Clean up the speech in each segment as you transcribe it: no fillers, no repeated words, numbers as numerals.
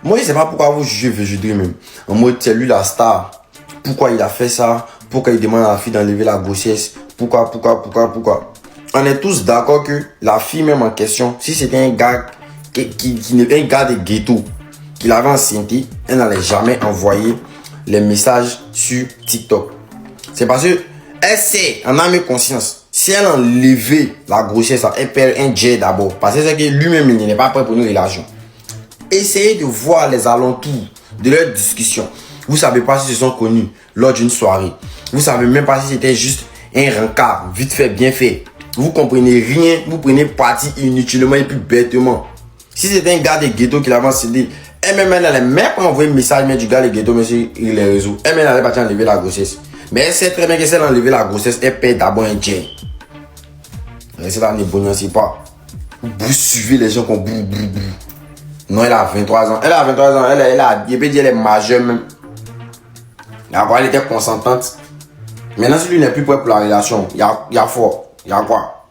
Moi, je sais pas pourquoi vous jugez Végédrie même. En mode, c'est lui la star. Pourquoi il a fait ça? Pourquoi il demande à la fille d'enlever la grossesse? Pourquoi? On est tous d'accord que la fille même en question, si c'était un gars qui n'était un gars de ghetto, qui l'avait enceinté, elle n'allait jamais envoyer les messages sur TikTok. C'est parce que elle sait, en âme et conscience, si elle enlevait la grossesse, elle perd un jet d'abord. Parce que c'est que lui-même, il n'est pas prêt pour une relation. Essayez de voir les alentours de leur discussion. Vous ne savez pas si ils se sont connus lors d'une soirée. Vous ne savez même pas si c'était juste un rencard, vite fait, bien fait. Vous comprenez rien, vous prenez parti inutilement et puis bêtement. Si c'était un gars de ghetto qui l'avait cédé, elle-même, elle n'allait même pas envoyer un message mais du gars de ghetto, mais sur les réseaux. Elle-même, elle n'allait pas enlever la grossesse. Mais elle sait très bien que si elle a enlevé la grossesse, elle paie d'abord un jet. Restez dans les bonhommes, c'est pas. Vous suivez les gens comme bou. Non, elle a 23 ans. Elle a 23 ans, elle est majeure même. D'abord, elle était consentante. Maintenant, si lui n'est plus prêt pour la relation, il y a fort. Il y a quoi?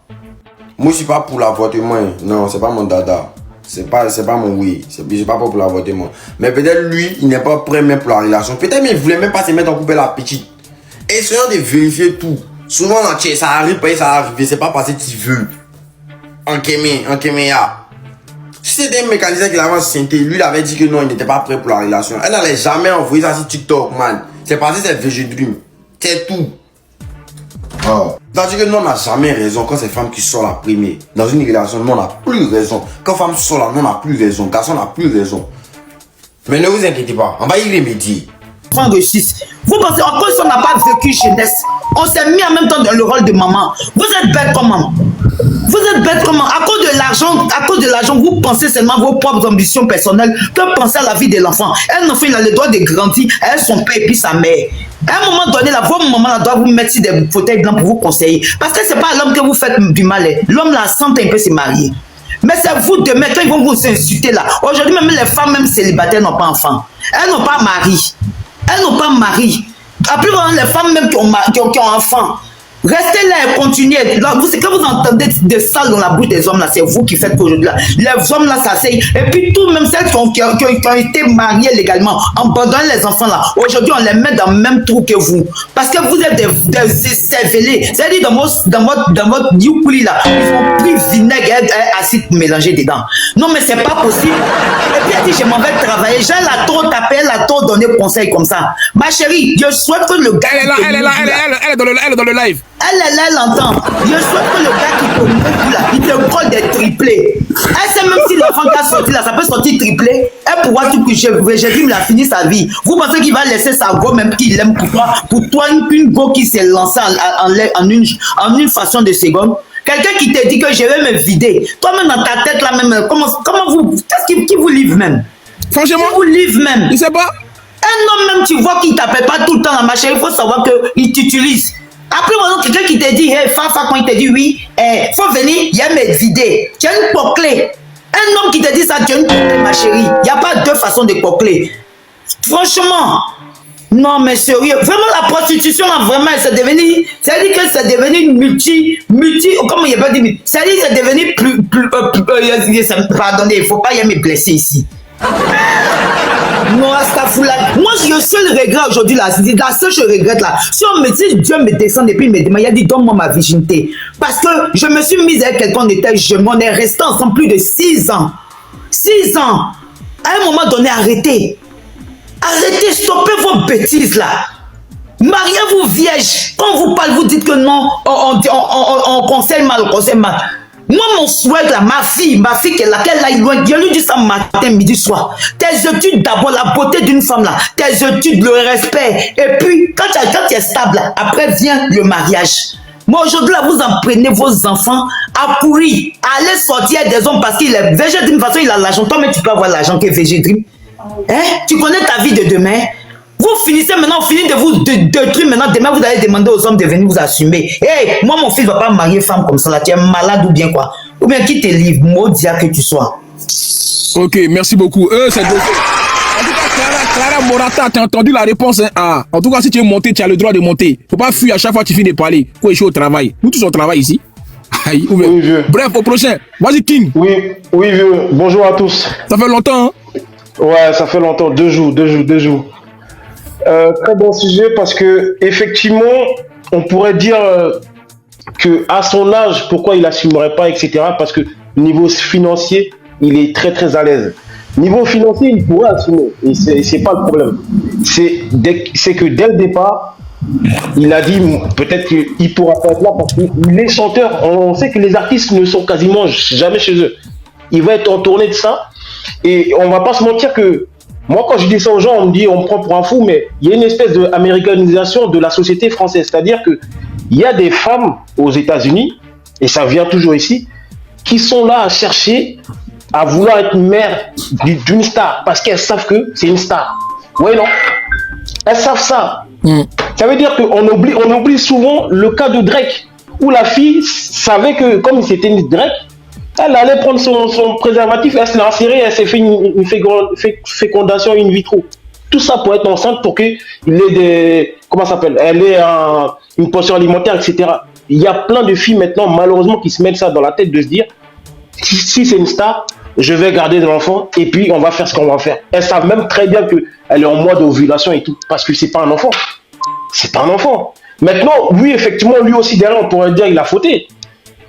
Moi, je suis pas pour l'avortement. Non, c'est pas mon dada. C'est pas mon oui. Je suis pas pour l'avortement. Mais peut-être lui, il n'est pas prêt même pour la relation. Peut-être même il voulait même pas se mettre en couple la petite. Essayons de vérifier tout. Souvent, ça arrive, ça arrive. C'est pas parce que tu veux. En kémia. Si c'était un mécanicien qui l'avait enceinté, lui il avait dit que non, il n'était pas prêt pour la relation. Elle n'allait jamais envoyer ça sur TikTok, man. C'est parce que c'est Végédrie. C'est tout. Oh. C'est-à-dire que nous, on n'a jamais raison quand c'est femme qui sort la première. Dans une relation, nous, on n'a plus raison. Quand femme sort là, nous, on n'a plus raison. Garçon n'a plus raison. Mais ne vous inquiétez pas, on va y remédier. Enfants réussissent. Vous pensez, en cause on n'a pas vécu jeunesse, on s'est mis en même temps dans le rôle de maman. Vous êtes bête comment? Vous êtes bête comment? À cause de l'argent, vous pensez seulement à vos propres ambitions personnelles que penser à la vie de l'enfant. Un enfant, il a le droit de grandir, elle, son père et puis sa mère. À un moment donné, votre maman doit vous mettre sur des fauteuils blancs pour vous conseiller. Parce que c'est pas à l'homme que vous faites du mal. L'homme, la santé, il peut se marier. Mais c'est vous demain, quand ils vont vous insulter là. Aujourd'hui, même les femmes, même célibataires, n'ont pas enfant. Elles n'ont pas mari. Elles n'ont pas mari. La plupart les femmes même qui ont enfant. Restez là et continuez. Quand vous entendez des salles dans la bouche des hommes là, c'est vous qui faites qu'aujourd'hui là. Les hommes là s'asseyent. Et puis tout, même celles qui ont été mariées légalement, abandonnent les enfants là. Aujourd'hui, on les met dans le même trou que vous. Parce que vous êtes des cervelés. C'est-à-dire dans votre youpli là, ils ont pris vinaigre et acide mélangé dedans. Non mais c'est pas possible. Et puis elle dit je m'en vais travailler. J'ai la trop tapé, elle a trop donné conseil comme ça. Ma chérie, je souhaite que le gars... Elle est dans le live. Elle entend. Je souhaite que le gars qui te montre là, il te colle des triplés. Elle sait même si l'enfant qui a sorti là, ça peut sortir triplé. Elle pourra tout coucher. J'ai dit, il a fini sa vie. Vous pensez qu'il va laisser sa go même qu'il aime pour toi? Pour toi, une go qui s'est lancée en une façon de seconde. Quelqu'un qui te dit que je vais me vider. Toi-même dans ta tête là même, comment vous, qu'est-ce qui vous livre même? Franchement, qui vous livre même? Je sais pas. Un homme même, tu vois qu'il t'appelle pas tout le temps la ma chérie, il faut savoir qu'il t'utilise. Après, quelqu'un qui te dit, hey, Fafa, quand il te dit oui, faut venir, il y a mes idées. Tu as une poclée. Un homme qui te dit ça, tu as une poclée, ma chérie. Il n'y a pas deux façons de pocler. Franchement, non, mais sérieux. Vraiment, la prostitution, là, vraiment, c'est devenu, c'est-à-dire que c'est devenu comment il n'y a pas dit, c'est-à-dire que c'est devenu pardonnez, il ne faut pas y me blesser ici. Non, moi, le seul regret aujourd'hui, la seule chose que je regrette là, si on me dit, Dieu me descend et puis il me demande, il a dit, donne-moi ma virginité. Parce que je me suis mise avec quelqu'un, on est resté ensemble plus de 6 ans. 6 ans. À un moment donné, arrêtez. Arrêtez, stoppez vos bêtises là. Mariez-vous vierge. Quand vous parlez, vous dites que non, on conseille mal, on conseille mal. Moi, mon souhait, là, ma fille laquelle aille loin, Dieu lui dit ça matin, midi, soir. Tes études d'abord, la beauté d'une femme, là, tes études, le respect. Et puis, quand tu es stable, là, après vient le mariage. Moi, aujourd'hui, là, vous en prenez vos enfants à courir, à aller sortir avec des hommes parce qu'il est Végédrie, de toute façon, il a l'argent. Toi, mais tu peux avoir l'argent que Végédrie. Hein? Tu connais ta vie de demain. Vous finissez maintenant, de vous détruire maintenant. Demain, vous allez demander aux hommes de venir vous assumer. Hey, moi, mon fils ne va pas marier femme comme ça. Là. Tu es malade ou bien quoi? Ou bien qui te livre, maudit que tu sois. Ok, merci beaucoup. C'est en tout cas, Clara Morata, tu as entendu la réponse hein? Ah. En tout cas, si tu es monté, tu as le droit de monter. Faut pas fuir à chaque fois que tu finis de parler. Faut échouer au travail. Nous tous on travaille ici. Aïe, oui, vieux. Bref, au prochain. Vas-y, King. Oui, vieux. Bonjour à tous. Ça fait longtemps, hein? Ouais, ça fait longtemps, 2 jours. Très bon sujet parce que effectivement, on pourrait dire que à son âge, pourquoi il assumerait pas, etc. Parce que niveau financier, il est très très à l'aise. Niveau financier, il pourrait assumer et c'est pas le problème. C'est que dès le départ, il a dit peut-être qu'il pourra pas être là parce qu'il est chanteur. On sait que les artistes ne sont quasiment jamais chez eux. Il va être entourné de ça et on va pas se mentir que moi, quand je dis ça aux gens, on me prend pour un fou, mais il y a une espèce d'américanisation de la société française. C'est-à-dire que il y a des femmes aux États-Unis, et ça vient toujours ici, qui sont là à chercher à vouloir être mère d'une star parce qu'elles savent que c'est une star. Oui, non? Elles savent ça. Ça veut dire qu'on oublie souvent le cas de Drake, où la fille savait que, comme c'était une Drake, elle allait prendre son préservatif, elle se l'a inséré, elle s'est fait une fécondation in vitro. Tout ça pour être enceinte, pour qu'il ait des. Comment ça s'appelle? Elle ait une portion alimentaire, etc. Il y a plein de filles maintenant, malheureusement, qui se mettent ça dans la tête de se dire si c'est une star, je vais garder de l'enfant et puis on va faire ce qu'on va faire. Elles savent même très bien qu'elle est en mois d'ovulation et tout, parce que c'est pas un enfant. C'est pas un enfant. Maintenant, oui, effectivement, lui aussi, derrière, on pourrait dire qu'il a fauté.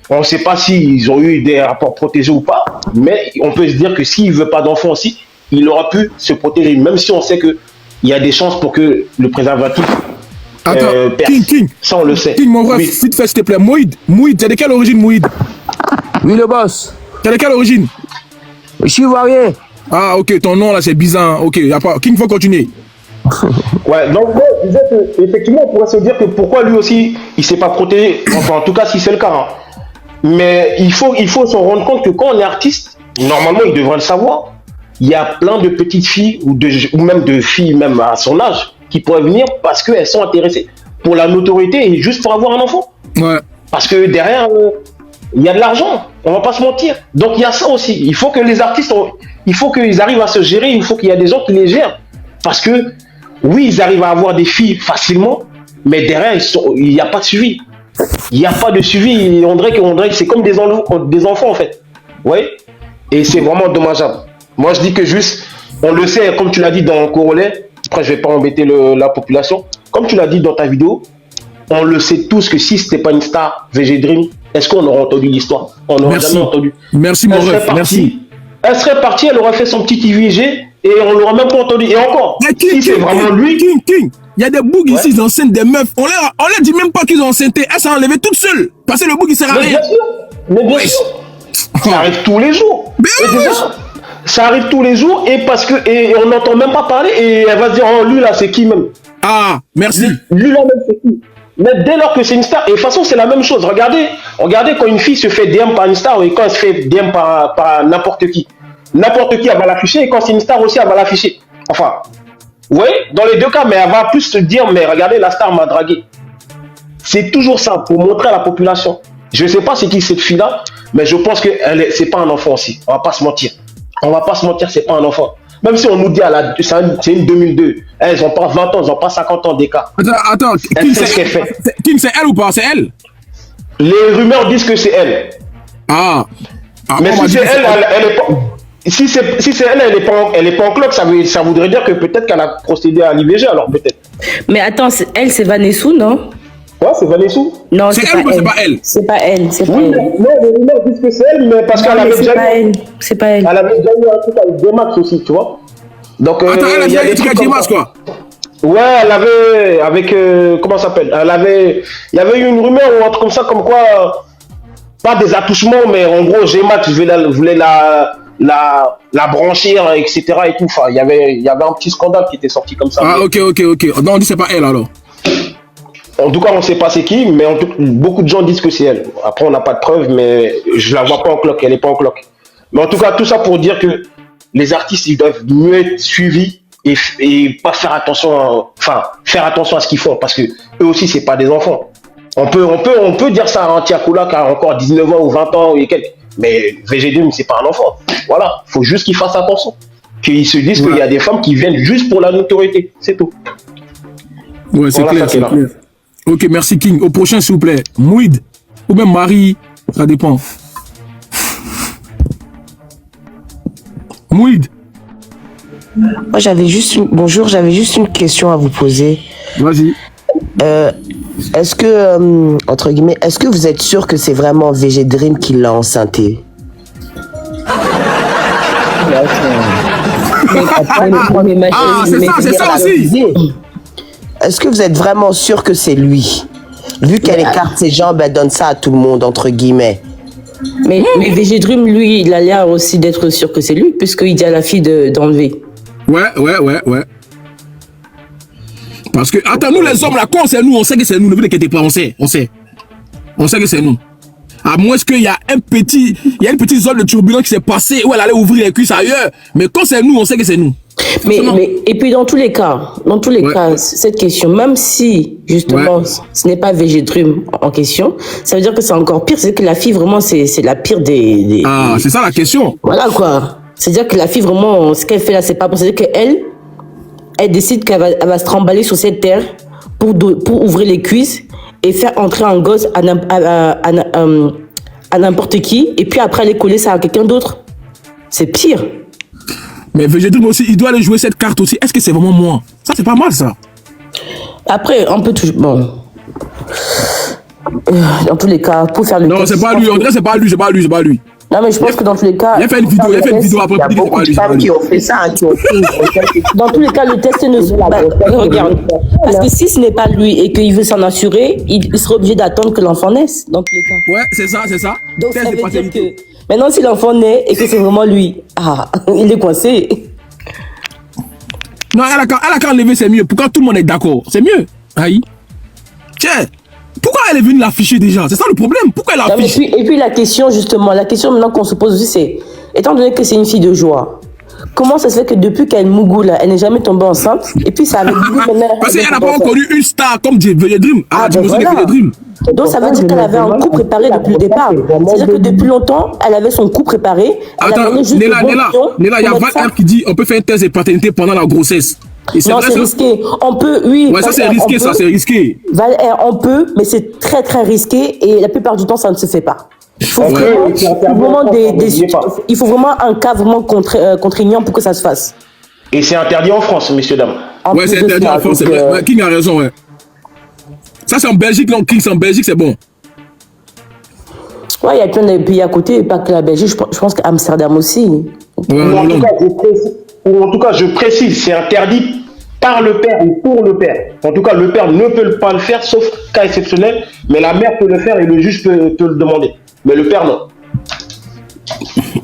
On ne sait pas s'ils ont eu des rapports protégés ou pas, mais on peut se dire que s'il ne veut pas d'enfant aussi, il aura pu se protéger, même si on sait qu'il y a des chances pour que le préservatif perce. King. Ça, on le sait. King, mon frère, Oui. vite fait, s'il te plaît. Moïd, t'es de quelle origine, Moïd? Oui, le boss. T'es de quelle origine? Je suis ivoirien. Ah, ok, ton nom là, c'est bizarre. Ok, y a pas. King, faut continuer. Ouais, donc moi, je disais que, effectivement, on pourrait se dire que pourquoi lui aussi, il ne s'est pas protégé, enfin, en tout cas, si c'est le cas. Hein. Mais il faut se rendre compte que quand on est artiste, normalement, il devrait le savoir. Il y a plein de petites filles ou même de filles, même à son âge, qui pourraient venir parce qu'elles sont intéressées pour la notoriété et juste pour avoir un enfant. Ouais. Parce que derrière, il y a de l'argent. On va pas se mentir. Donc il y a ça aussi. Il faut que les artistes, il faut qu'ils arrivent à se gérer. Il faut qu'il y ait des gens qui les gèrent. Parce que oui, ils arrivent à avoir des filles facilement, mais derrière, il n'y a pas de suivi. Il n'y a pas de suivi. On dirait que c'est comme des enfants en fait. Oui. Et c'est vraiment dommageable. Moi, je dis que juste, on le sait, comme tu l'as dit dans le corollaire. Après, je vais pas embêter la population. Comme tu l'as dit dans ta vidéo, on le sait tous que si c'était pas une star, VG Dream, est-ce qu'on aurait entendu l'histoire? On n'aurait jamais entendu. Merci, mon ref. Merci. Elle serait partie, elle aurait fait son petit IVG et on l'aurait même pas entendu. Et encore, si c'est vraiment lui. King. Il y a des bougs ici, ils enceintent des meufs. On leur dit même pas qu'ils ont enceinté. Elle s'est enlevée toute seule. Parce que le bouc, il sert à rien. Mais bien sûr. Ça arrive tous les jours. Ça arrive tous les jours et on n'entend même pas parler et elle va se dire, oh, lui là, c'est qui même? Ah, merci. Lui là même, c'est qui? Mais dès lors que c'est une star, et de toute façon, c'est la même chose. Regardez quand une fille se fait DM par une star et quand elle se fait DM par n'importe qui. N'importe qui, elle va l'afficher et quand c'est une star aussi, elle va l'afficher. Enfin, vous voyez, dans les deux cas, mais elle va plus se dire, mais regardez, la star m'a dragué. C'est toujours ça, pour montrer à la population. Je ne sais pas c'est qui cette fille-là, mais je pense que c'est pas un enfant aussi. On va pas se mentir. C'est pas un enfant. Même si on nous dit c'est une 2002, elles n'ont pas 20 ans, elles n'ont pas 50 ans d'écart. Attends, King, c'est elle ou pas? C'est elle? Les rumeurs disent que c'est elle. Ah. Mais si c'est elle, elle est pas. Si c'est elle, elle est pas en cloque, ça voudrait dire que peut-être qu'elle a procédé à l'IVG, alors peut-être. Mais attends, c'est Vanessou, non? Ouais, c'est Vanessou. Non, c'est elle ou c'est pas elle? C'est pas elle, c'est pas oui, elle. Non, les rumeurs disent que c'est elle, mais parce qu'elle avait déjà c'est pas elle. Elle avait déjà eu un truc avec Demax aussi, tu vois. Donc, attends, elle a déjà eu un truc avec Demax, quoi? Ouais, elle avait, avec, comment ça s'appelle? Il y avait eu une rumeur ou un truc comme ça, comme quoi, pas des attouchements, mais en gros, G-Max voulait la branchir, etc. et tout. Enfin, il y avait un petit scandale qui était sorti comme ça. Ah, ok. Non, on dit c'est pas elle, alors. En tout cas, on ne sait pas c'est qui, mais beaucoup de gens disent que c'est elle. Après, on n'a pas de preuves, mais je la vois pas en cloque, elle n'est pas en cloque. Mais en tout cas, tout ça pour dire que les artistes, ils doivent mieux être suivis et pas faire attention, faire attention à ce qu'ils font, parce que eux aussi, c'est pas des enfants. On peut dire ça à un Tiakoula qui a encore 19 ans ou 20 ans et quelques, mais VG2, c'est pas un enfant. Voilà, faut juste qu'ils fassent attention, qu'ils se disent qu'il y a des femmes qui viennent juste pour la notoriété, c'est tout. Ouais, c'est clair, c'est clair. Ok, merci King. Au prochain, s'il vous plaît. Mouid ou même Marie, ça dépend. Mouid. Moi, bonjour, j'avais juste une question à vous poser. Vas-y. Est-ce que, entre guillemets, est-ce que vous êtes sûr que c'est vraiment VG Dream qui l'a enceinté? C'est ça aussi. Est-ce que vous êtes vraiment sûr que c'est lui? Vu qu'elle écarte ses jambes, elle donne ça à tout le monde, entre guillemets. Mais VG Dream, lui, il a l'air aussi d'être sûr que c'est lui, puisqu'il dit à la fille d'enlever. Ouais. Parce que, attends, nous les hommes, là, quand c'est nous, on sait que c'est nous, ne vous inquiétez pas, on sait. On sait que c'est nous. À moins qu'il y a une petite zone de turbulence qui s'est passée où elle allait ouvrir les cuisses ailleurs. Mais quand c'est nous, on sait que c'est nous. Mais et puis dans tous les cas, cette question, même si justement ce n'est pas VG Dream en question, ça veut dire que c'est encore pire. C'est que la fille vraiment c'est la pire des. Ah, c'est ça la question. Voilà quoi. C'est-à-dire que la fille vraiment, ce qu'elle fait là, c'est pas bon. C'est-à-dire elle décide qu'elle va se trimballer sur cette terre pour ouvrir les cuisses et faire entrer un gosse à n'importe qui, et puis après aller coller ça à quelqu'un d'autre. C'est pire. Mais VG Dream aussi, il doit aller jouer cette carte aussi. Est-ce que c'est vraiment moi? Ça, c'est pas mal, ça. Après, on peut toujours... Bon. Dans tous les cas, pour faire le... Non, c'est pas lui. En vrai, c'est pas lui. Non, mais je pense que dans tous les cas... Il a fait une vidéo après. Il y a beaucoup de femmes qui ont fait ça, qui ont fait... Dans tous les cas, le test ne se... regarde. Parce que si ce n'est pas lui et qu'il veut s'en assurer, il sera obligé d'attendre que l'enfant naisse, dans tous les cas. Ouais, c'est ça. Donc, ça veut dire que... Maintenant, si l'enfant naît et que c'est vraiment lui, il est coincé. Non, elle a qu'à enlever, c'est mieux. Pourquoi tout le monde est d'accord? C'est mieux. Aïe. Tiens, pourquoi elle est venue l'afficher déjà? C'est ça le problème. Pourquoi elle l'affiche? Et puis la question maintenant qu'on se pose aussi, c'est, étant donné que c'est une fille de joie, comment ça se fait que depuis qu'elle mougoule, elle n'est jamais tombée enceinte? Et puis ça avait dit maintenant... Parce qu'elle n'a pas encore connu une star comme VG Dream. Donc ça veut dire qu'elle avait un coup préparé depuis le départ. C'est-à-dire que depuis longtemps, elle avait son coup préparé. Attends, Néla, il y a Val qui dit on peut faire un test de paternité pendant la grossesse. Non, c'est risqué. On peut, oui. Ouais, ça c'est risqué, Val, on peut, mais c'est très très risqué et la plupart du temps, ça ne se fait pas. Il faut vraiment un cas vraiment contraignant pour que ça se fasse. Et c'est interdit en France, messieurs, dames. Ouais, c'est interdit en France. King a raison, ouais. Ça, c'est en Belgique, non, King, c'est en Belgique, c'est bon. Ouais, il y a plein de pays à côté, pas que la Belgique, je pense qu'Amsterdam aussi. Ouais, en tout cas, je précise, c'est interdit par le père ou pour le père. En tout cas, le père ne peut pas le faire, sauf cas exceptionnel, mais la mère peut le faire et le juge peut le demander. Mais le père, non.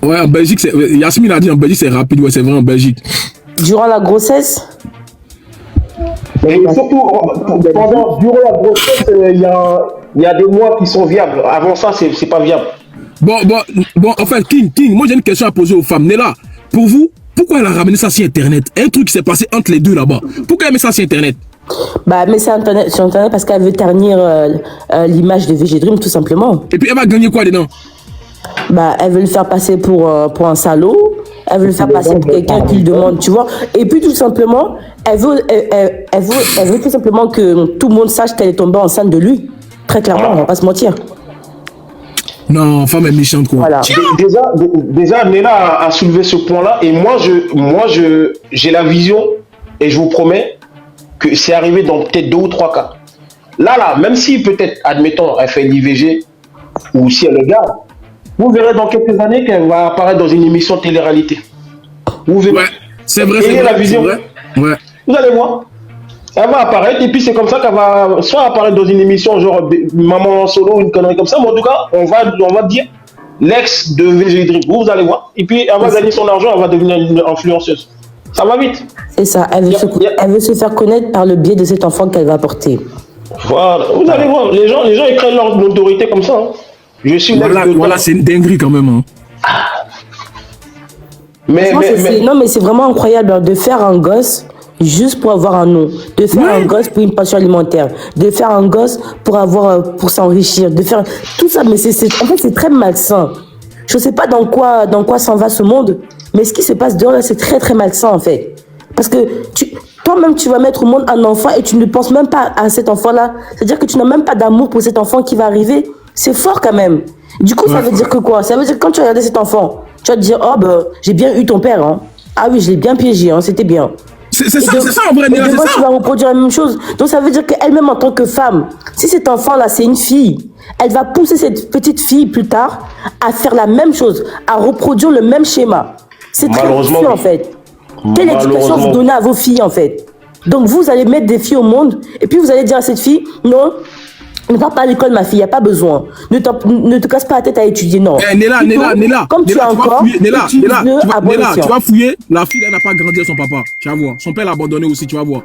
Ouais, en Belgique, Yasmine a dit en Belgique, c'est rapide, ouais, c'est vrai, en Belgique. Durant la grossesse? Et surtout, durant la grossesse, il y a des mois qui sont viables. Avant ça, c'est pas viable. Bon, en fait, King, moi j'ai une question à poser aux femmes. Néla, pour vous, pourquoi elle a ramené ça sur Internet? Un truc qui s'est passé entre les deux là-bas. Pourquoi elle met ça sur Internet? Bah, mais c'est sur Internet parce qu'elle veut ternir l'image de VG Dream, tout simplement. Et puis elle va gagner quoi dedans? Bah, elle veut le faire passer pour un salaud. Elle veut le faire passer pour quelqu'un qui lui demande, tu vois. Et puis tout simplement, elle veut tout simplement que tout le monde sache qu'elle est tombée enceinte de lui. Très clairement, on va pas se mentir. Non, femme est méchante, quoi. Voilà. Déjà, Néla a soulevé ce point-là. Et moi, j'ai la vision, et je vous promets que c'est arrivé dans peut-être 2 ou 3 cas. Là, même si peut-être, admettons, elle fait l'IVG, ou si elle le garde, vous verrez dans quelques années qu'elle va apparaître dans une émission de télé-réalité. Vous verrez. Ouais, c'est vrai, c'est la vision. Vrai. Ouais. Vous allez voir. Elle va apparaître et puis c'est comme ça qu'elle va soit apparaître dans une émission genre Maman Solo ou une connerie comme ça, mais en tout cas, on va dire l'ex de VG Dream. Vous allez voir. Et puis elle va gagner son argent, elle va devenir une influenceuse. Ça va vite. C'est ça. Elle veut se faire connaître par le biais de cet enfant qu'elle va porter. Voilà. Vous allez voir. Les gens ils créent leur notoriété comme ça. Hein. Je suis voilà, c'est une dinguerie quand même. Hein. Non, mais c'est vraiment incroyable de faire un gosse juste pour avoir un nom, de faire un gosse pour une pension alimentaire, de faire un gosse pour s'enrichir, de faire tout ça. Mais en fait, c'est très malsain. Je ne sais pas dans quoi s'en va ce monde, mais ce qui se passe dehors là, c'est très très malsain en fait. Parce que toi-même, tu vas mettre au monde un enfant et tu ne penses même pas à cet enfant-là. C'est-à-dire que tu n'as même pas d'amour pour cet enfant qui va arriver. C'est fort quand même. Du coup, ça veut dire que quoi? Ça veut dire que quand tu regardes cet enfant, tu vas te dire, oh ben, j'ai bien eu ton père. Hein. Ah oui, je l'ai bien piégé, hein, c'était bien. C'est ça en vrai, Néla, c'est demain, ça. tu vas reproduire la même chose. Donc ça veut dire qu'elle-même en tant que femme, si cet enfant-là c'est une fille, elle va pousser cette petite fille plus tard à faire la même chose, à reproduire le même schéma. C'est très Malheureusement, difficile en oui. fait. Quelle éducation vous donnez à vos filles en fait? Donc vous allez mettre des filles au monde et puis vous allez dire à cette fille, non, ne pars pas à l'école ma fille, il n'y a pas besoin. Ne te casse pas la tête à étudier, non. Néla, comme tu as encore, Néla, tu vas vas fouiller, la fille elle n'a pas grandi à son papa, tu vas voir. Son père l'a abandonné aussi, tu vas voir.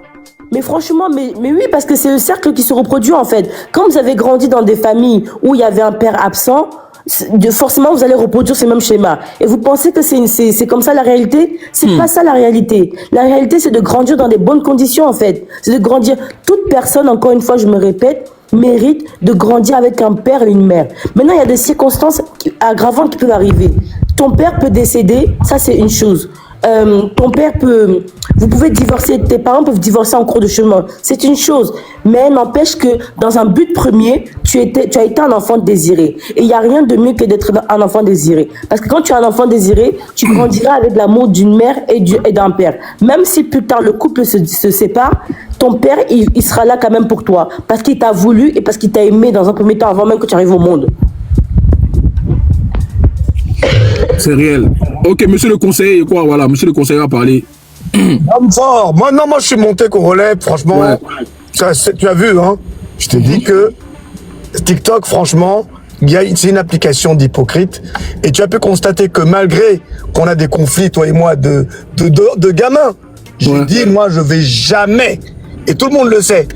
Mais franchement, mais oui, parce que c'est le cercle qui se reproduit en fait. Quand vous avez grandi dans des familles où il y avait un père absent, forcément vous allez reproduire ces mêmes schémas. Et vous pensez que c'est comme ça la réalité? C'est pas ça la réalité. La réalité, c'est de grandir dans des bonnes conditions en fait. C'est de grandir. Toute personne, encore une fois, je me répète, mérite de grandir avec un père et une mère. Maintenant, il y a des circonstances aggravantes qui peuvent arriver. Ton père peut décéder, ça c'est une chose. Ton père peut... Vous pouvez divorcer, tes parents peuvent divorcer en cours de chemin. C'est une chose. Mais n'empêche que dans un but premier, tu as été un enfant désiré. Et il n'y a rien de mieux que d'être un enfant désiré. Parce que quand tu es un enfant désiré, tu grandiras avec l'amour d'une mère et d'un père. Même si plus tard le couple se sépare, ton père, il sera là quand même pour toi. Parce qu'il t'a voulu et parce qu'il t'a aimé dans un premier temps avant même que tu arrives au monde. C'est réel. Ok, monsieur le conseiller, quoi, voilà, monsieur le conseiller va parler. Homme fort. Moi, je suis monté qu'au relais, franchement. Ouais. Tu as vu, hein. Je te dis que TikTok, franchement, c'est une application d'hypocrite. Et tu as pu constater que malgré qu'on a des conflits, toi et moi, de gamins, j'ai dit, moi, je vais jamais, et tout le monde le sait,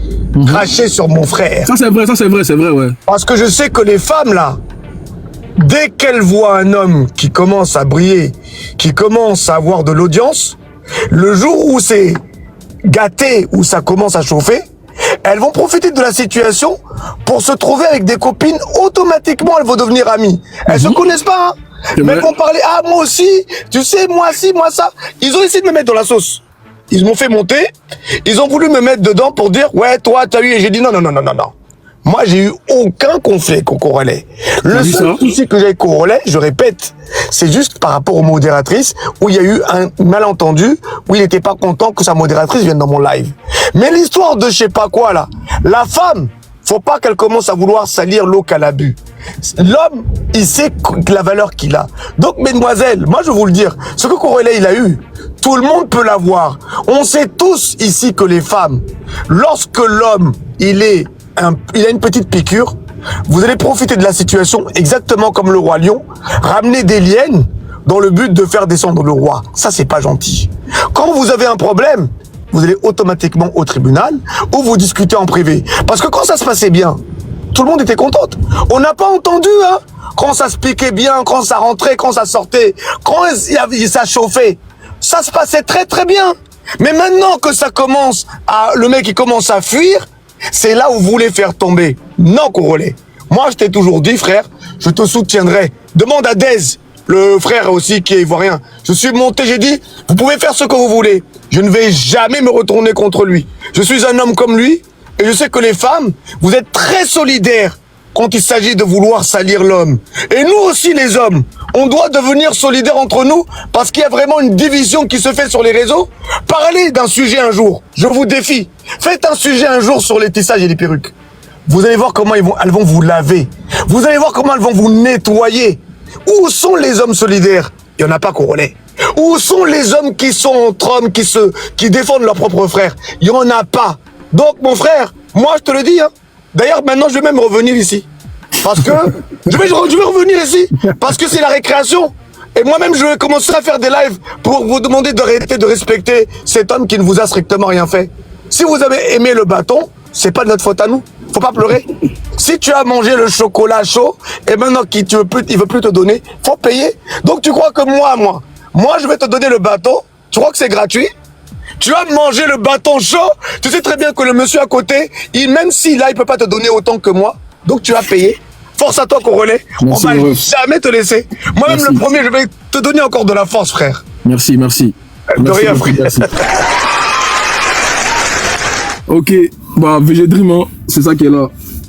cracher sur mon frère. Ça, c'est vrai, ouais. Parce que je sais que les femmes, là, dès qu'elles voient un homme qui commence à briller, qui commence à avoir de l'audience, le jour où c'est gâté, où ça commence à chauffer, elles vont profiter de la situation pour se trouver avec des copines. Automatiquement, elles vont devenir amies. Elles se connaissent pas, hein. Mais elles vont parler, ah, moi aussi, tu sais, moi ci, moi ça. Ils ont essayé de me mettre dans la sauce. Ils m'ont fait monter. Ils ont voulu me mettre dedans pour dire, ouais, toi, t'as eu. Et j'ai dit, non. Moi, j'ai eu aucun conflit avec Corolais. Le seul souci que j'ai avec Corolais, je répète, c'est juste par rapport aux modératrices, où il y a eu un malentendu, où il n'était pas content que sa modératrice vienne dans mon live. Mais l'histoire de je sais pas quoi, là, la femme, faut pas qu'elle commence à vouloir salir l'eau qu'elle a bu. L'homme, il sait la valeur qu'il a. Donc, mesdemoiselles, moi, je vais vous le dire, ce que Corolais, il a eu, tout le monde peut l'avoir. On sait tous ici que les femmes, lorsque l'homme, il a une petite piqûre, vous allez profiter de la situation exactement comme le roi lion, ramener des liènes dans le but de faire descendre le roi. Ça, c'est pas gentil. Quand vous avez un problème, vous allez automatiquement au tribunal ou vous discutez en privé. Parce que quand ça se passait bien, tout le monde était contente. On n'a pas entendu, hein, quand ça se piquait bien, quand ça rentrait, quand ça sortait, quand ça chauffait. Ça se passait très très bien. Mais maintenant que ça commence le mec il commence à fuir, c'est là où vous voulez faire tomber. Non, Corolais. Moi, je t'ai toujours dit, frère, je te soutiendrai. Demande à Dez, le frère aussi qui est ivoirien. Je suis monté, j'ai dit, vous pouvez faire ce que vous voulez. Je ne vais jamais me retourner contre lui. Je suis un homme comme lui et je sais que les femmes, vous êtes très solidaires quand il s'agit de vouloir salir l'homme. Et nous aussi, les hommes, on doit devenir solidaires entre nous parce qu'il y a vraiment une division qui se fait sur les réseaux. Parlez d'un sujet un jour. Je vous défie. Faites un sujet un jour sur les tissages et les perruques. Vous allez voir comment elles vont vous laver. Vous allez voir comment elles vont vous nettoyer. Où sont les hommes solidaires? Il n'y en a pas, Corolais. Où sont les hommes qui sont entre hommes, qui défendent leurs propres frères? Il n'y en a pas. Donc, mon frère, moi, je te le dis, hein. D'ailleurs, maintenant, je vais même revenir ici. Parce que je vais revenir ici. Parce que c'est la récréation. Et moi-même, je vais commencer à faire des lives pour vous demander d'arrêter de respecter cet homme qui ne vous a strictement rien fait. Si vous avez aimé le bâton, c'est pas de notre faute à nous. Faut pas pleurer. Si tu as mangé le chocolat chaud et maintenant il veut plus te donner, faut payer. Donc tu crois que moi je vais te donner le bâton. Tu crois que c'est gratuit? Tu as mangé le bâton chaud. Tu sais très bien que le monsieur à côté, même s'il peut pas te donner autant que moi. Donc tu as payé. Force à toi, Corolais. On va jamais te laisser. Moi-même le premier, je vais te donner encore de la force, frère. Merci. De rien, frère. Merci. Ok, bah VG Dream, hein, c'est ça qui est là.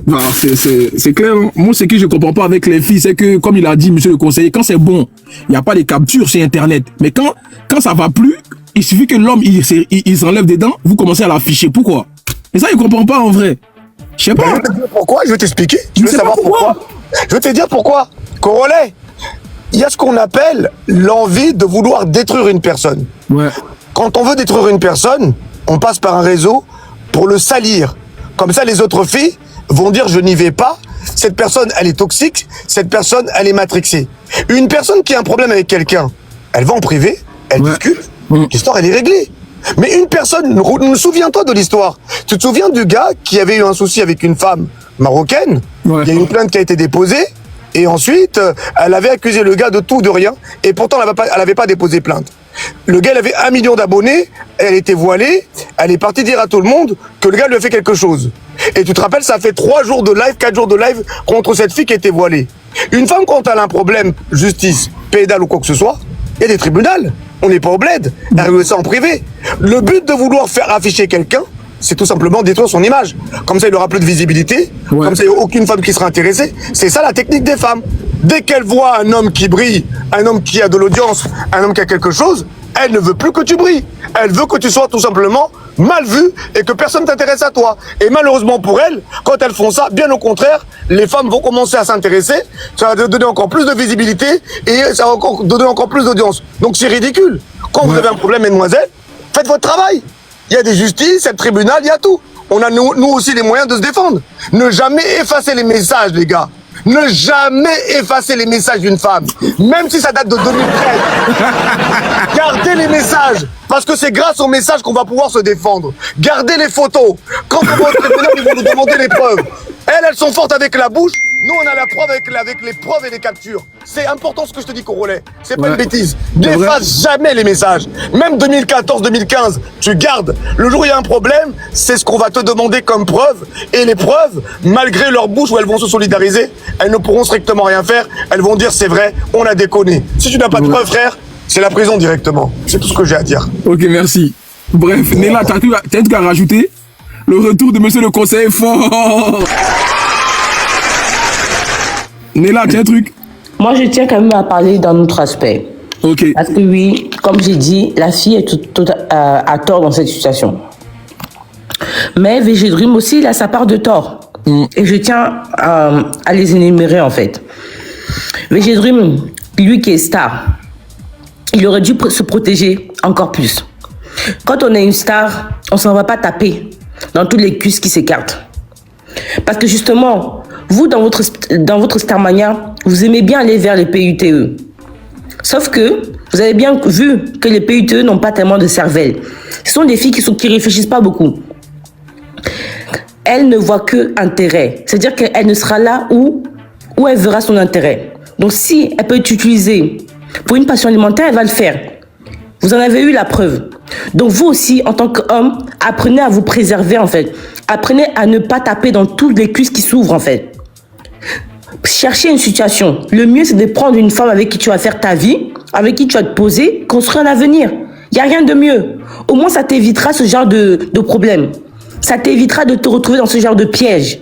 Bah, c'est clair. Hein. Moi, ce que je comprends pas avec les filles, c'est que, comme il a dit, monsieur le conseiller, quand c'est bon, il n'y a pas de capture sur Internet. Mais quand ça va plus, il suffit que l'homme, il s'enlève des dents, vous commencez à l'afficher. Pourquoi? Et ça, il comprend pas en vrai. Je sais pas. Je vais te dire pourquoi, je vais t'expliquer. Je veux savoir pourquoi. Je vais te dire pourquoi. Corolet, il y a ce qu'on appelle l'envie de vouloir détruire une personne. Ouais. Quand on veut détruire une personne, on passe par un réseau pour le salir. Comme ça, les autres filles vont dire je n'y vais pas, cette personne elle est toxique, cette personne elle est matrixée. Une personne qui a un problème avec quelqu'un, elle va en privé, elle discute, l'histoire elle est réglée. Mais une personne, souviens-toi de l'histoire. Tu te souviens du gars qui avait eu un souci avec une femme marocaine, il y a une plainte qui a été déposée, et ensuite elle avait accusé le gars de tout, de rien, et pourtant elle n'avait pas déposé plainte. Le gars il avait 1 million d'abonnés, elle était voilée, elle est partie dire à tout le monde que le gars lui a fait quelque chose. Et tu te rappelles, ça fait 3 jours de live, 4 jours de live contre cette fille qui était voilée. Une femme, quand elle a un problème, justice, pédale ou quoi que ce soit, il y a des tribunaux. On n'est pas au bled. Elle règle ça en privé. Le but de vouloir faire afficher quelqu'un, c'est tout simplement détruire son image. Comme ça, il n'aura plus de visibilité. Comme ça, il n'y a aucune femme qui sera intéressée. C'est ça la technique des femmes. Dès qu'elle voit un homme qui brille, un homme qui a de l'audience, un homme qui a quelque chose, elle ne veut plus que tu brilles. Elle veut que tu sois tout simplement mal vu et que personne t'intéresse à toi. Et malheureusement pour elles, quand elles font ça, bien au contraire, les femmes vont commencer à s'intéresser, ça va donner encore plus de visibilité et ça va encore donner encore plus d'audience. Donc c'est ridicule. Quand vous avez un problème, mesdemoiselles, faites votre travail. Il y a des justices, il y a le tribunal, il y a tout. On a nous aussi les moyens de se défendre. Ne jamais effacer les messages, les gars. Ne jamais effacer les messages d'une femme, même si ça date de 2013. Gardez les messages, parce que c'est grâce aux messages qu'on va pouvoir se défendre. Gardez les photos. Quand on va au tribunal, ils vont nous demander les preuves. Elles sont fortes avec la bouche. Nous, on a la preuve avec les preuves et les captures. C'est important ce que je te dis, Corolet. C'est pas une bêtise. N'efface jamais les messages. Même 2014, 2015, tu gardes. Le jour où il y a un problème, c'est ce qu'on va te demander comme preuve. Et les preuves, malgré leur bouche où elles vont se solidariser, elles ne pourront strictement rien faire. Elles vont dire c'est vrai, on a déconné. Si tu n'as pas de preuve, frère, c'est la prison directement. C'est tout ce que j'ai à dire. Ok, merci. Bref, Néla, t'as un truc à rajouter? Le retour de monsieur le conseiller fort. Néla, tu as un truc? Moi, je tiens quand même à parler d'un autre aspect. Ok. Parce que oui, comme j'ai dit, la fille est à tort dans cette situation. Mais VG Dream aussi, il a sa part de tort. Et je tiens à les énumérer, en fait. VG Dream, lui qui est star, il aurait dû se protéger encore plus. Quand on est une star, on s'en va pas taper dans tous les cuisses qui s'écartent. Parce que justement, vous, dans votre Starmania, vous aimez bien aller vers les PUTE. Sauf que vous avez bien vu que les PUTE n'ont pas tellement de cervelle. Ce sont des filles qui réfléchissent pas beaucoup. Elle ne voit que intérêt. C'est-à-dire qu'elle ne sera là où elle verra son intérêt. Donc si elle peut t'utiliser pour une passion alimentaire, elle va le faire. Vous en avez eu la preuve. Donc vous aussi, en tant qu'homme, apprenez à vous préserver en fait. Apprenez à ne pas taper dans toutes les cuisses qui s'ouvrent en fait. Cherchez une situation. Le mieux, c'est de prendre une femme avec qui tu vas faire ta vie, avec qui tu vas te poser, construire un avenir. Il n'y a rien de mieux. Au moins, ça t'évitera ce genre de problème. Ça t'évitera de te retrouver dans ce genre de piège.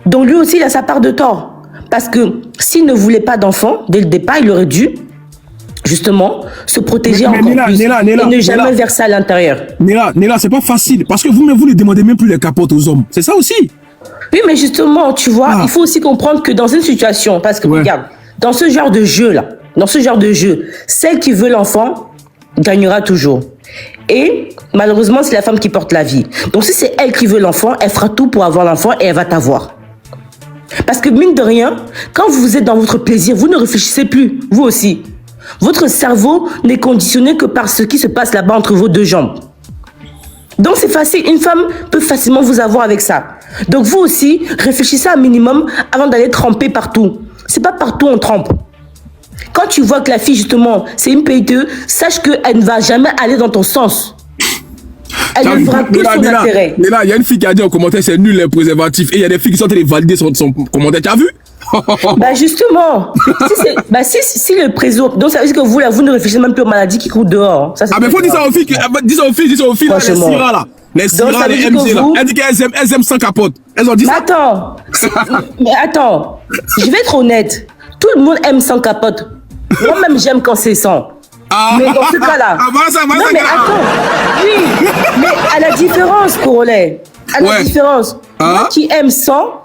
Donc lui aussi, il a sa part de tort. Parce que s'il ne voulait pas d'enfant, dès le départ, il aurait dû justement se protéger encore plus et ne jamais verser à l'intérieur. Néla, c'est pas facile. Parce que vous ne demandez même plus les capotes aux hommes. C'est ça aussi. Oui, mais justement, tu vois, il faut aussi comprendre que dans une situation, parce que regarde, dans ce genre de jeu-là, celle qui veut l'enfant gagnera toujours. Et malheureusement, c'est la femme qui porte la vie. Donc si c'est elle qui veut l'enfant, elle fera tout pour avoir l'enfant et elle va t'avoir. Parce que mine de rien, quand vous êtes dans votre plaisir, vous ne réfléchissez plus, vous aussi. Votre cerveau n'est conditionné que par ce qui se passe là-bas entre vos deux jambes. Donc c'est facile, une femme peut facilement vous avoir avec ça. Donc vous aussi, réfléchissez un minimum avant d'aller tremper partout. C'est pas partout on trempe. Quand tu vois que la fille justement, c'est une PITE, sache qu'elle ne va jamais aller dans ton sens. Elle ne fera que son intérêt. Mais là, il y a une fille qui a dit en commentaire c'est nul les préservatifs et il y a des filles qui sont en train de valider son commentaire. Tu as vu? Bah justement, si le préso, donc ça veut dire que vous là, vous ne réfléchissez même plus aux maladies qui courent dehors. Hein. Ça, ah mais faut dire ça aux filles, dis ça aux filles, là, les Syrah là. Les Syrah, les MC là. Elles disent qu'elles aiment sans capote. Elles ont dit ça. Mais attends, je vais être honnête. Tout le monde aime sans capote. Moi-même, j'aime quand c'est sans. Ah. Mais dans ce cas-là. Ah, voilà ça, non, mais attends. Oui, mais à la différence, Corolet. À la différence. Moi qui aime sans,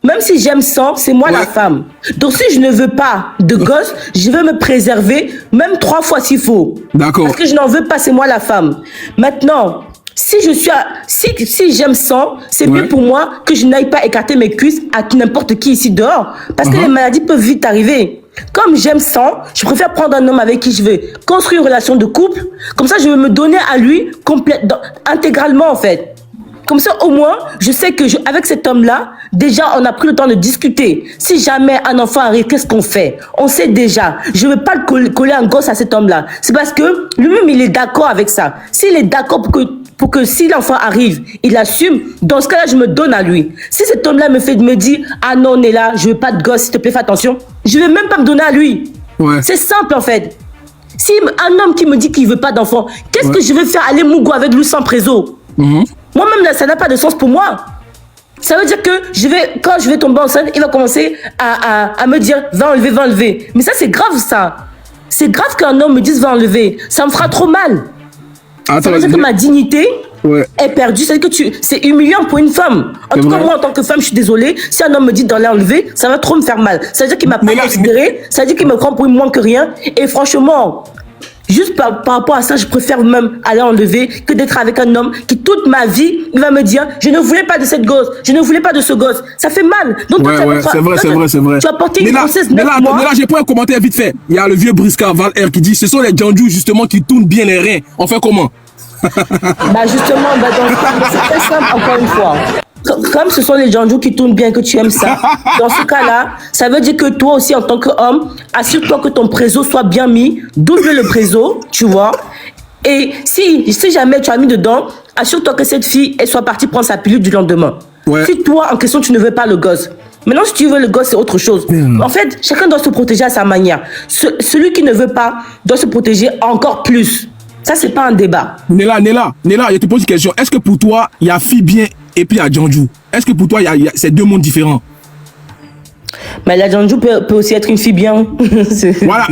même si j'aime sans, c'est moi la femme. Donc si je ne veux pas de gosse, je veux me préserver, même 3 fois s'il faut. D'accord. Parce que je n'en veux pas, c'est moi la femme. Maintenant, si je suis si j'aime sans, c'est mieux pour moi que je n'aille pas écarter mes cuisses à n'importe qui ici dehors. Parce que les maladies peuvent vite arriver. Comme j'aime sans, je préfère prendre un homme avec qui je vais construire une relation de couple. Comme ça, je vais me donner à lui intégralement en fait. Comme ça, au moins, je sais que avec cet homme-là, déjà, on a pris le temps de discuter. Si jamais un enfant arrive, qu'est-ce qu'on fait? On sait déjà. Je ne veux pas coller un gosse à cet homme-là. C'est parce que lui-même, il est d'accord avec ça. S'il est d'accord pour que si l'enfant arrive, il assume, dans ce cas-là, je me donne à lui. Si cet homme-là me dit, ah non, on est là, je veux pas de gosse, s'il te plaît, fais attention. Je vais même pas me donner à lui. Ouais. C'est simple, en fait. Si un homme qui me dit qu'il veut pas d'enfant, qu'est-ce que je vais faire aller mougo avec lui sans préso? Moi-même, là, ça n'a pas de sens pour moi. Ça veut dire que quand je vais tomber enceinte, il va commencer à me dire, va enlever. Mais ça, c'est grave, ça. C'est grave qu'un homme me dise, va enlever. Ça me fera trop mal. Ça veut dire que ma dignité est perdue. Ça veut dire que c'est humiliant pour une femme. En tout cas, moi, en tant que femme, je suis désolée. Si un homme me dit d'en enlever, ça va trop me faire mal. Ça veut dire qu'il m'a pas considéré. Ça veut dire qu'il me prend pour une moins que rien. Et franchement, juste par rapport à ça, je préfère même aller enlever que d'être avec un homme qui, toute ma vie, il va me dire, je ne voulais pas de cette gosse, je ne voulais pas de ce gosse. Ça fait mal. Donc, c'est vrai. Tu as porté une grossesse 9 mois. Mais là, j'ai pas un commentaire vite fait. Il y a le vieux Brisca Val Air qui dit, ce sont les Djandjou, justement, qui tournent bien les reins. On fait comment? Bah, justement, c'est très simple, encore une fois. Comme ce sont les Djandjou qui tournent bien, que tu aimes ça, dans ce cas-là, ça veut dire que toi aussi, en tant qu'homme, assure-toi que ton préso soit bien mis, double le préso, tu vois. Et si jamais tu as mis dedans, assure-toi que cette fille, elle soit partie prendre sa pilule du lendemain. Si toi, en question, tu ne veux pas le gosse. Maintenant, si tu veux le gosse, c'est autre chose. En fait, chacun doit se protéger à sa manière. Celui qui ne veut pas doit se protéger encore plus. Ça, c'est pas un débat. Néla, je te pose une question. Est-ce que pour toi, il y a fille bien et puis il y a Djandjou? Est-ce que pour toi, c'est 2 mondes différents? Mais la Djandjou peut aussi être une fille bien. Voilà,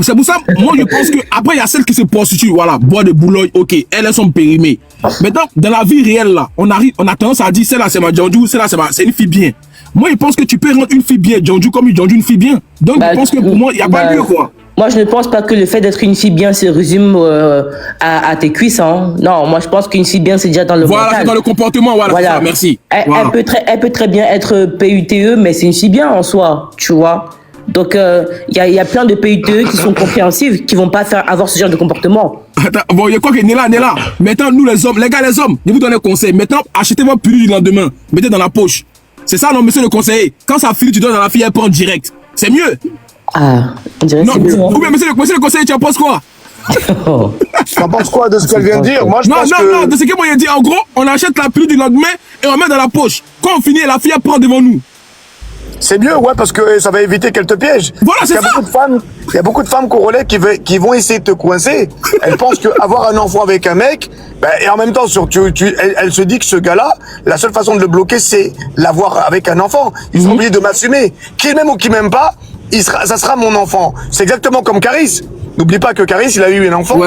c'est pour ça, moi je pense que après il y a celles qui se prostituent, voilà, bois de Boulogne, ok, elles sont périmées. Maintenant, dans la vie réelle là, on a tendance à dire celle-là c'est ma Djandjou, celle-là c'est une fille bien. Moi je pense que tu peux rendre une fille bien Djandjou comme une Djandjou une fille bien. Donc je pense que pour moi, il n'y a pas lieu quoi. Moi, je ne pense pas que le fait d'être une fille bien se résume à tes cuisses. Hein. Non, moi, je pense qu'une fille bien, c'est déjà dans le mental. Voilà, c'est dans le comportement. Voilà. Ça, merci. Elle peut très bien être PUTE, mais c'est une fille bien en soi, tu vois. Donc, il y a plein de PUTE qui sont compréhensives, qui vont pas avoir ce genre de comportement. Attends, bon, il y a quoi que Néla. Maintenant, nous les hommes, les gars, je vous donne un conseil. Maintenant, achetez votre pilule du lendemain, mettez dans la poche. C'est ça, non, monsieur le conseiller. Quand ça finit, tu donnes à la fille, elle prend direct. C'est mieux. Ah, on dirait non, ou bien, monsieur le conseiller, tu en penses quoi? Tu en penses quoi de ce qu'elle vient de dire? Moi, je pense que... Non, de ce que moi, il dit. En gros, on achète la pilule du lendemain et on met dans la poche. Quand on finit, la fille, elle prend devant nous. C'est mieux, parce que ça va éviter qu'elle te piège. Voilà, c'est ça. Il y a beaucoup de femmes Congolais qui vont essayer de te coincer. Elles pensent qu'avoir un enfant avec un mec, et en même temps, elle se dit que ce gars-là, la seule façon de le bloquer, c'est l'avoir avec un enfant. Ils sont obligés de m'assumer. Qu'il m'aime ou qu'il m'aime pas, ça sera mon enfant. C'est exactement comme Caris. N'oublie pas que Caris, il a eu un enfant.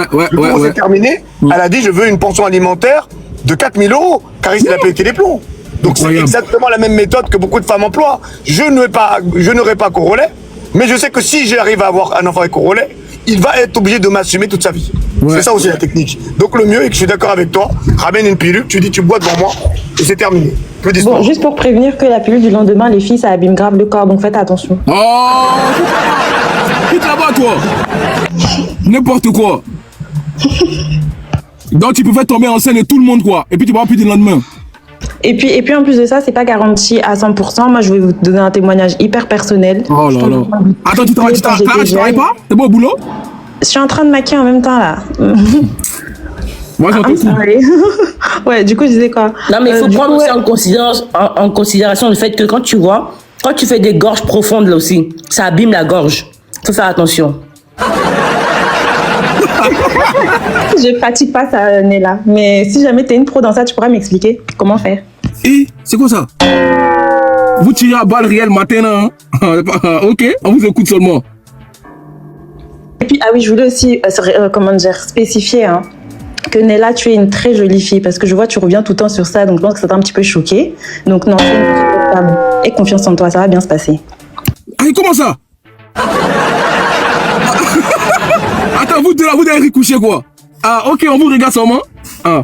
C'est terminé. Elle a dit, je veux une pension alimentaire de 4 000 €. Caris, il a pété les plombs. Donc c'est exactement la même méthode que beaucoup de femmes emploient. Je n'aurai pas Congolais, mais je sais que si j'arrive à avoir un enfant avec Congolais, il va être obligé de m'assumer toute sa vie. C'est ça aussi la technique. Donc le mieux, et que je suis d'accord avec toi, ramène une pilule, tu dis tu bois devant moi, et c'est terminé. Bon, juste pour prévenir que la pilule du lendemain, les filles, ça abîme grave le corps, donc faites attention. Oh, quitte là-bas, toi. N'importe quoi. Donc tu peux faire tomber en scène de tout le monde, quoi. Et puis tu vas plus du lendemain. Et puis en plus de ça, c'est pas garanti à 100%. Moi, je vais vous donner un témoignage hyper personnel. Oh là là. Attends, tu travailles pas? T'es bon au boulot? Je suis en train de maquiller en même temps, là. Moi, j'entends Ouais, du coup, je disais quoi? Non, mais il faut prendre aussi en considération le fait que quand tu vois, Quand tu fais des gorges profondes là aussi, ça abîme la gorge. Faut faire attention. Je pratique pas ça, Nella. Mais si jamais t'es une pro dans ça, tu pourras m'expliquer comment faire. Et c'est quoi ça? Vous tirez à balles réelles maintenant, hein? Ok, on vous écoute seulement. Et puis, ah oui, je voulais aussi, comment dire, spécifier hein, que Nella, tu es une très jolie fille. Parce que je vois, tu reviens tout le temps sur ça. Donc, je pense que ça t'a un petit peu choqué. Donc, non, tu es une très bonne femme. Aie confiance en toi, ça va bien se passer. Ah, comment ça? Attends, vous deux là, vous allez coucher quoi? Ah, ok, on vous regarde seulement. Ah.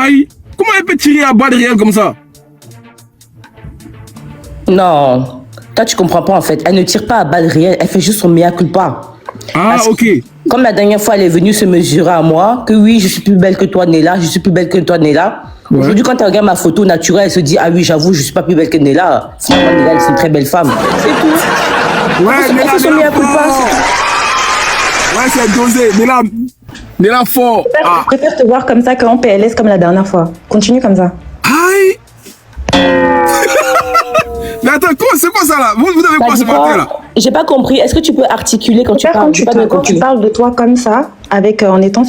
Aïe, comment elle peut tirer à balles réelles comme ça? Non, toi tu comprends pas en fait. Elle ne tire pas à balles réelles, elle fait juste son mea culpa. Ah, Parce ok. que, comme la dernière fois elle est venue se mesurer à moi, que oui, je suis plus belle que toi, Nella, je suis plus belle que toi, Nella. Ouais. Aujourd'hui, quand elle regarde ma photo naturelle, elle se dit, ah oui, j'avoue, je suis pas plus belle que Nella. Finalement, Nella, c'est une très belle femme. C'est tout. Ouais, Elle fait son mea culpa. Ouais, c'est dosé. Nella fort. Je préfère te voir comme ça qu'en PLS comme la dernière fois. Continue comme ça. Aïe. Mais attends, c'est quoi ça là? Vous avez quoi ce matin là? J'ai pas compris. Est-ce que tu peux articuler quand tu parles? Quand tu parles de toi comme ça, avec en étant...